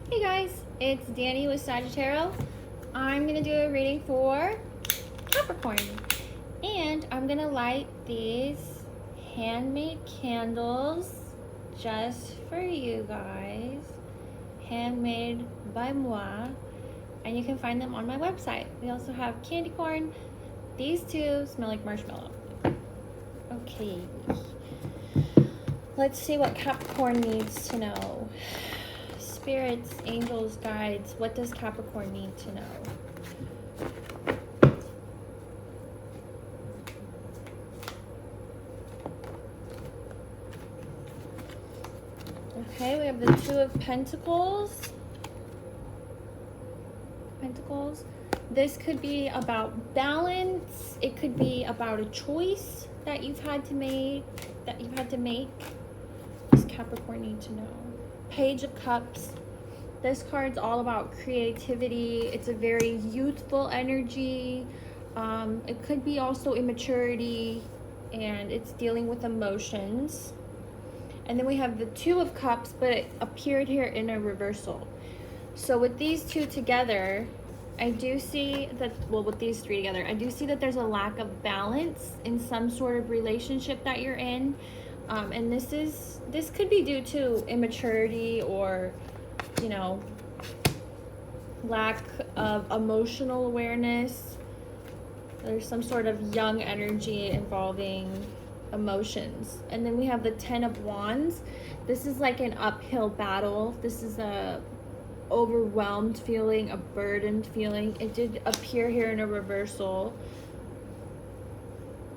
Hey guys, it's Danny with Sagittarius. I'm going to do a reading for Capricorn. And I'm going to light these handmade candles just for you guys. Handmade by moi. And you can find them on my website. We also have candy corn. These two smell like marshmallow. Okay. Let's see what Capricorn needs to know. Spirits, angels, guides, what does Capricorn need to know? Okay, we have the Two of Pentacles. This could be about balance. It could be about a choice that you've had to make. What does Capricorn need to know? Page of Cups. This card's all about creativity. It's a very youthful energy. It could be also immaturity, and it's dealing with emotions. And then we have the Two of Cups, but it appeared here in a reversal. So with these two together, I do see that, well, with these three together, I do see that there's a lack of balance in some sort of relationship that you're in. And this could be due to immaturity or, you know, lack of emotional awareness. There's some sort of young energy involving emotions. And then we have the Ten of Wands. This is like an uphill battle. This is a overwhelmed feeling, a burdened feeling. It did appear here in a reversal.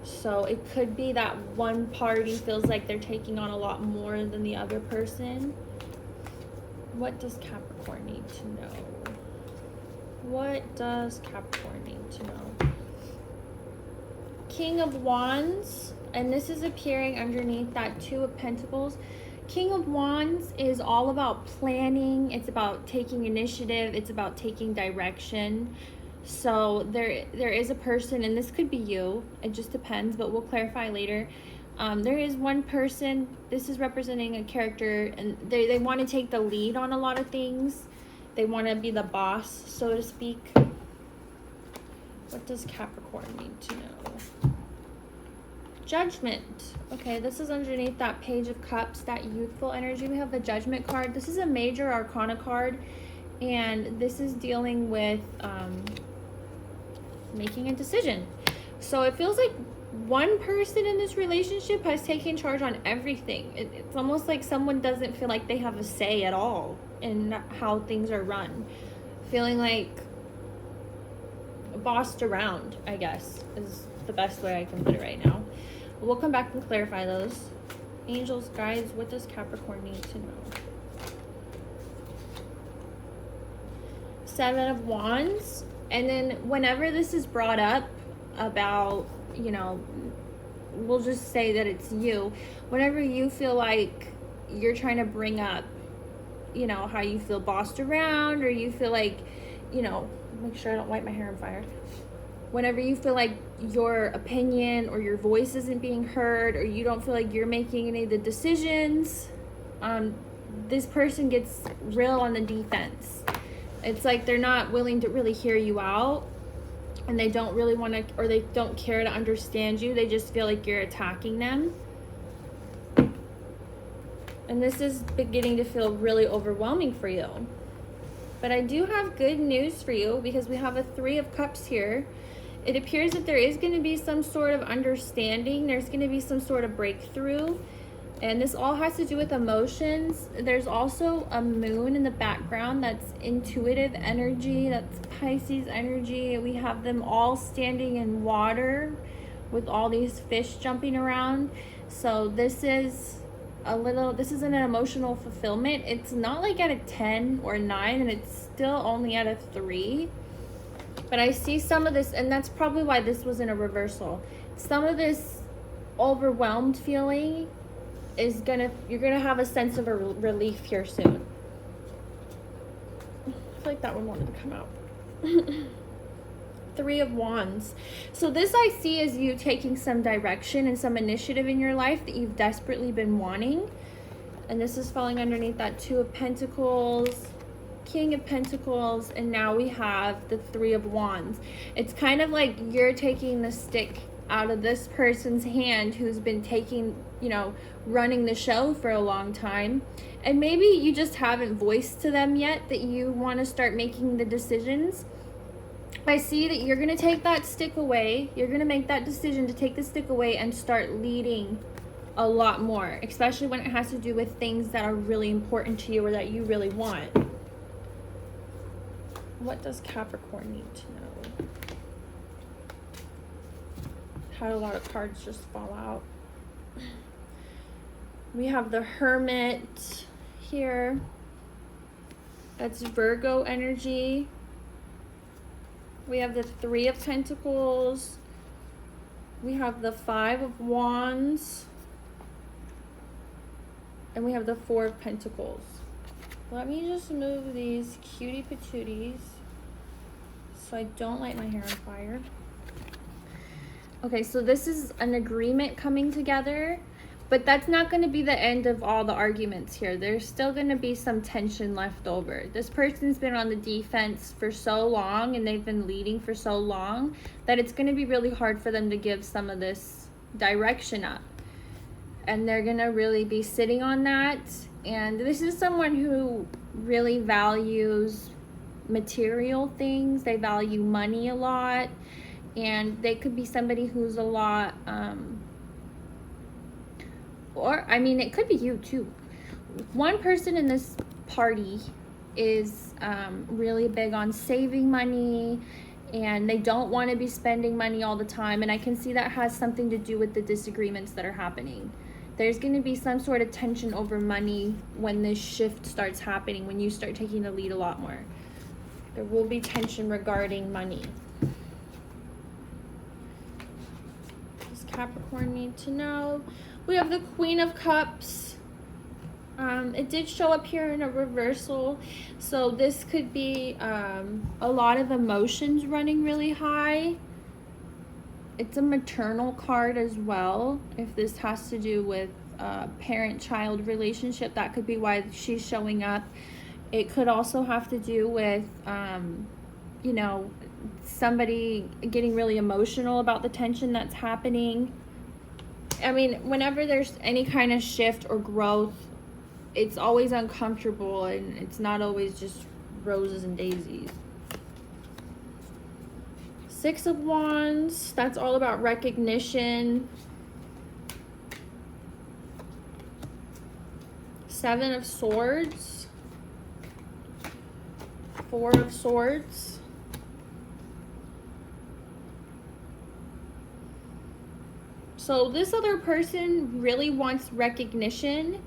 So it could be that one party feels like they're taking on a lot more than the other person. What does Capricorn need to know? What does Capricorn need to know? King of Wands, and this is appearing underneath that Two of Pentacles. King of Wands is all about planning. It's about taking initiative. It's about taking direction. So there is a person, and this could be you. It just depends, but we'll clarify later. There is one person. This is representing a character, and they want to take the lead on a lot of things. They want to be the boss, so to speak. What does Capricorn need to know? Judgment. Okay, this is underneath that Page of Cups, that youthful energy. We have the Judgment card. This is a major arcana card, and this is dealing with making a decision. So it feels like one person in this relationship has taken charge on everything. It's almost like someone doesn't feel like they have a say at all in how things are run. Feeling like bossed around, I guess, is the best way I can put it right now. We'll come back and clarify those. Angels, guides, what does Capricorn need to know? Seven of Wands. And then whenever this is brought up about, you know, we'll just say that it's you. Whenever you feel like you're trying to bring up, you know, how you feel bossed around, or you feel like, you know, make sure I don't light my hair on fire. Whenever you feel like your opinion or your voice isn't being heard, or you don't feel like you're making any of the decisions, this person gets real on the defense. It's like they're not willing to really hear you out, and they don't really want to, or they don't care to understand you. They just feel like you're attacking them. And this is beginning to feel really overwhelming for you. But I do have good news for you, because we have a Three of Cups here. It appears that there is going to be some sort of understanding. There's going to be some sort of breakthrough. And this all has to do with emotions. There's also a moon in the background that's intuitive energy. That's Pisces energy. We have them all standing in water with all these fish jumping around. So this is an emotional fulfillment. It's not like at a 10 or 9, and it's still only at a 3. But I see some of this, and that's probably why this was in a reversal. Some of this overwhelmed feeling is you're gonna have a sense of a relief here soon. I feel like that one wanted to come out. Three of Wands. So this I see as you taking some direction and some initiative in your life that you've desperately been wanting. And this is falling underneath that Two of Pentacles, King of Pentacles, and now we have the Three of Wands. It's kind of like you're taking the stick out of this person's hand who's been taking, you know, running the show for a long time. And maybe you just haven't voiced to them yet that you want to start making the decisions. I see that you're going to take that stick away. You're going to make that decision to take the stick away and start leading a lot more, especially when it has to do with things that are really important to you or that you really want. What does Capricorn need to know? Had a lot of cards just fall out. We have the Hermit here. That's Virgo energy. We have the Three of Pentacles. We have the Five of Wands. And we have the Four of Pentacles. Let me just move these cutie patooties so I don't light my hair on fire. Okay, so this is an agreement coming together, but that's not going to be the end of all the arguments here. There's still going to be some tension left over. This person's been on the defense for so long and they've been leading for so long that it's going to be really hard for them to give some of this direction up. And they're going to really be sitting on that. And this is someone who really values material things. They value money a lot. And they could be somebody who's a lot, or I mean, it could be you too. One person in this party is really big on saving money, and they don't want to be spending money all the time. And I can see that has something to do with the disagreements that are happening. There's going to be some sort of tension over money when this shift starts happening, when you start taking the lead a lot more. There will be tension regarding money. Does Capricorn need to know? We have the Queen of Cups. It did show up here in a reversal. So this could be a lot of emotions running really high. It's a maternal card as well. If this has to do with parent-child relationship, that could be why she's showing up. It could also have to do with, you know, somebody getting really emotional about the tension that's happening. I mean, whenever there's any kind of shift or growth, it's always uncomfortable and it's not always just roses and daisies. Six of Wands, that's all about recognition. Seven of Swords. Four of Swords. So this other person really wants recognition.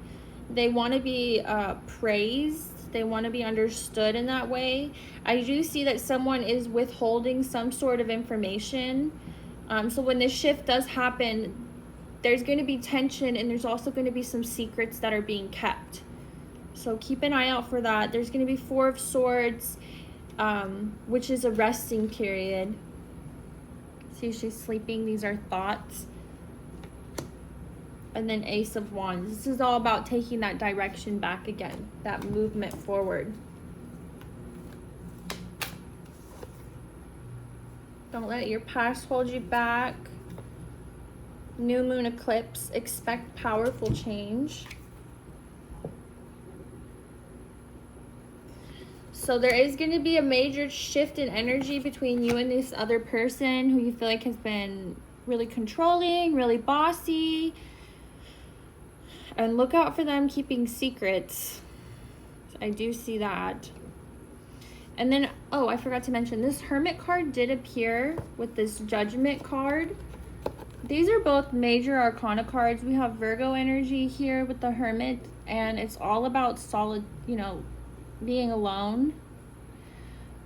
They want to be praised. They want to be understood in that way. I do see that someone is withholding some sort of information. So when this shift does happen, there's going to be tension, and there's also going to be some secrets that are being kept. So keep an eye out for that. There's going to be Four of Swords, which is a resting period. See, she's sleeping. These are thoughts. And then Ace of Wands. This is all about taking that direction back again, that movement forward. Don't let your past hold you back. New moon eclipse. Expect powerful change. So there is going to be a major shift in energy between you and this other person who you feel like has been really controlling, really bossy. And look out for them keeping secrets. I do see that. And then, oh, I forgot to mention, this Hermit card did appear with this Judgment card. These are both major arcana cards. We have Virgo energy here with the Hermit, and it's all about solid, you know, being alone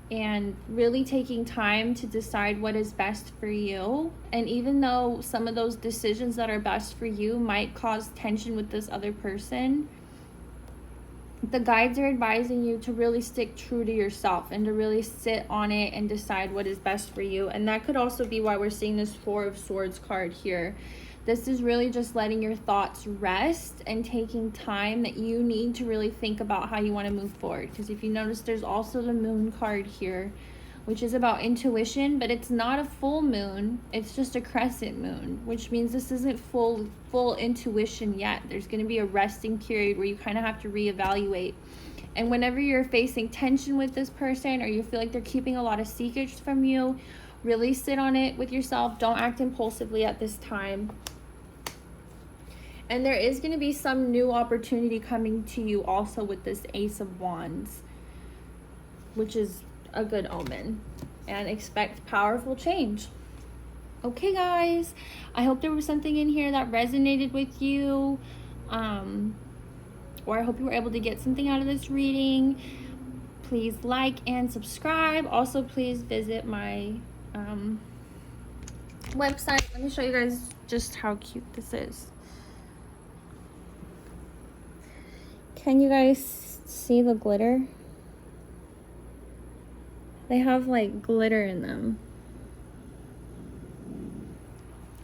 and really taking time to decide what is best for you. And even though some of those decisions that are best for you might cause tension with this other person, the guides are advising you to really stick true to yourself and to really sit on it and decide what is best for you. And that could also be why we're seeing this Four of Swords card here. This is really just letting your thoughts rest and taking time that you need to really think about how you want to move forward. Because if you notice, there's also the moon card here, which is about intuition, but it's not a full moon. It's just a crescent moon, which means this isn't full intuition yet. There's going to be a resting period where you kind of have to reevaluate. And whenever you're facing tension with this person, or you feel like they're keeping a lot of secrets from you, really sit on it with yourself. Don't act impulsively at this time. And there is going to be some new opportunity coming to you also with this Ace of Wands, which is a good omen. And expect powerful change. Okay, guys, I hope there was something in here that resonated with you, or I hope you were able to get something out of this reading. Please like and subscribe. Also, please visit my website. Let me show you guys just how cute this is. Can you guys see the glitter? They have like glitter in them.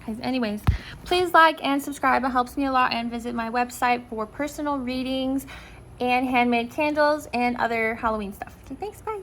Guys, anyways, please like and subscribe. It helps me a lot. And visit my website for personal readings and handmade candles and other Halloween stuff. Okay, thanks. Bye.